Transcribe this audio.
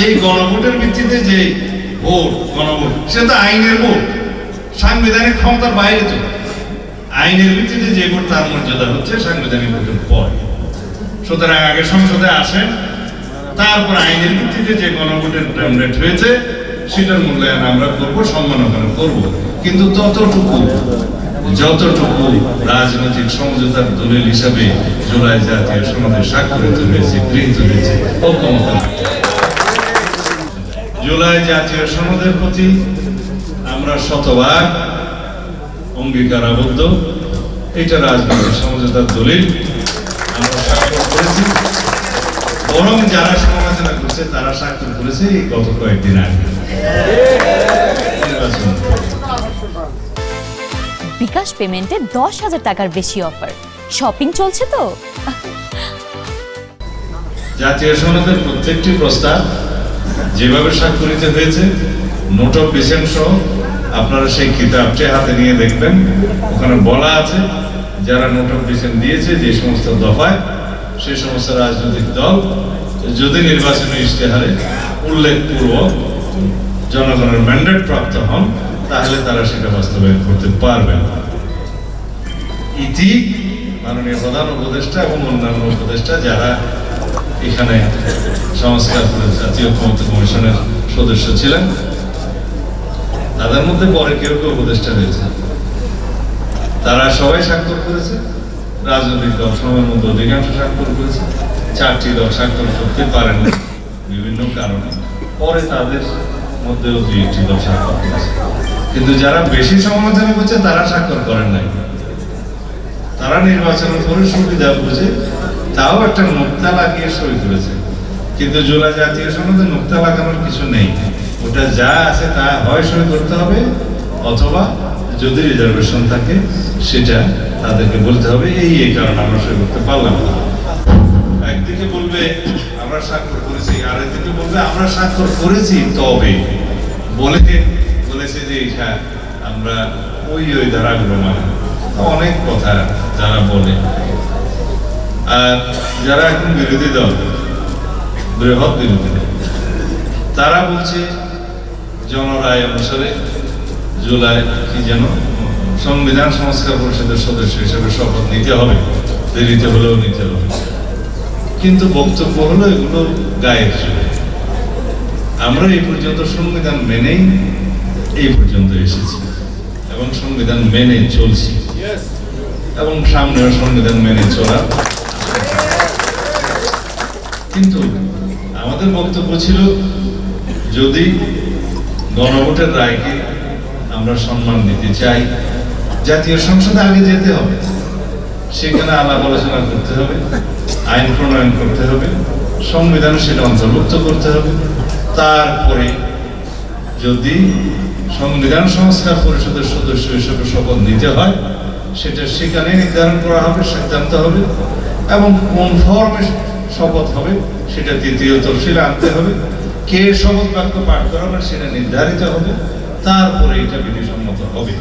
এই গণভোটের ভিত্তিতে যে ভোট, গণভোট, সেটা তো আইনের ভোট, সাংবিধানিক ক্ষমতার বাইরে। তো আইনের ভিত্তিতে যে ভোট তার মর্যাদা হচ্ছে সাংবিধানিক ভোটের পর। সুতরাং আগে সংসদে আসেন, তারপর আইনের ভিত্তিতে যে গণভোটের টেমপ্লেট হয়েছে সেটার মূল্যায়ন আমরা করবো, সম্মাননা করব। কিন্তু যতটুকু রাজনৈতিক সমঝোতার দলিল হিসাবে জুলাই জাতীয় সনদে স্বাক্ষরিত হয়েছে, গৃহীত হয়েছে, জুলাই জাতীয় সনদের প্রতি আমরা শতভাগ অঙ্গীকারাবদ্ধ। এটা রাজনৈতিক সমঝোতার দলিল, আমরা স্বাক্ষর করেছি। বরং যারা সমালোচনা করছে তারা স্বাক্ষর করেছে এই গত কয়েকদিন আগে। বিকাশ পেমেন্টে 10,000 টাকার বেশি অফার, শপিং চলছে তো। জাতীয় সনদের প্রত্যেকটি প্রস্তাব যেভাবে স্বাক্ষরিত হয়েছে, নোট অফ ডিসেন্ট সহ আপনারা সেই কিতাবটি হাতে নিয়ে দেখবেন। ওখানে বলা আছে যারা নোট অফ ডিসেন্ট দিয়েছে যে সমস্ত দফায়, সেই সমস্ত রাজনৈতিক দল যদি নির্বাচনী ইশতেহারে উল্লেখপূর্বক জনগণের ম্যান্ডেট প্রাপ্ত হন, তাহলে তারা সেটা বাস্তবায়ন করতে পারবেন। ইতি মাননীয় প্রধান উপদেষ্টা এবং অন্যান্য উপদেষ্টা যারা এখানে সংস্কার জাতীয় ক্ষমতা কমিশনের সদস্য ছিলেন, তাদের মধ্যে পরে কেউ কেউ উপদেষ্টা হয়েছে, তারা সবাই স্বাক্ষর করেছে। রাজনৈতিক দল সময়ের মধ্যে অধিকাংশ স্বাক্ষর করেছে, 4টি দল স্বাক্ষর করতে পারেন না বিভিন্ন কারণে, পরে তাদের মধ্যেও 2-1টি দল স্বাক্ষর করেছে। কিন্তু যারা বেশি সমালোচনা করছে তারা স্বাক্ষর করেন নাই। তারা নির্বাচনের পরে সুবিধা বুঝে তাও একটা নোক্তা লাগিয়ে সই করেছে। কিন্তু জুলাই জাতীয় সনদে নোক্তা লাগানোর কিছু নেই, ওটা যা আছে তা হয় সই করতে হবে, অথবা যদি রিজার্ভেশন থাকে সেটা তাদেরকে বলতে হবে এই কারণে আমরা সই করতে পারলাম না। একদিকে বলবে আমরা স্বাক্ষর করেছি, আর একদিকে বলবে আমরা স্বাক্ষর করেছি তবে বলেছে যে হ্যাঁ আমরা ওই ধারাগুলো মানে অনেক কথা যারা বলে। আর যারা এখন বিরোধী দল, বৃহৎ বিরোধী দল, তারা বলছে জনরায় অনুসারে জুলাই কি যেন সংবিধান সংস্কার পরিষদের সদস্য হিসেবে শপথ নিতে হবে, দেরিতে হলেও নিতে হবে। কিন্তু বক্তব্য হলো এগুলো গায়ের জোরে। আমরা এই পর্যন্ত সংবিধান মেনেই এই পর্যন্ত এসেছি এবং সংবিধান মেনে চলছি এবং সামনেও সংবিধান মেনে চলা। কিন্তু আমাদের বক্তব্য ছিল যদি গণভোটের রায়কে আমরা সম্মান দিতে চাই, জাতীয় সংসদে আগে যেতে হবে, সেখানে আলাপ আলোচনা করতে হবে, আইন প্রণয়ন করতে হবে, সংবিধানে সেটা অন্তর্ভুক্ত করতে হবে। তারপরে যদি সংবিধান সংস্কার পরিষদের সদস্য হিসেবে শপথ নিতে হয়, সেটা সেখানে নির্ধারণ করা হবে, সিদ্ধান্ত হবে, এবং কোন ফর্মে শপথ হবে সেটা তৃতীয় তফসিলে আনতে হবে। কে শপথ বাক্য পাঠ করাবে সেটা নির্ধারিত হবে, তারপরে এটা বিধিসম্মত হবে।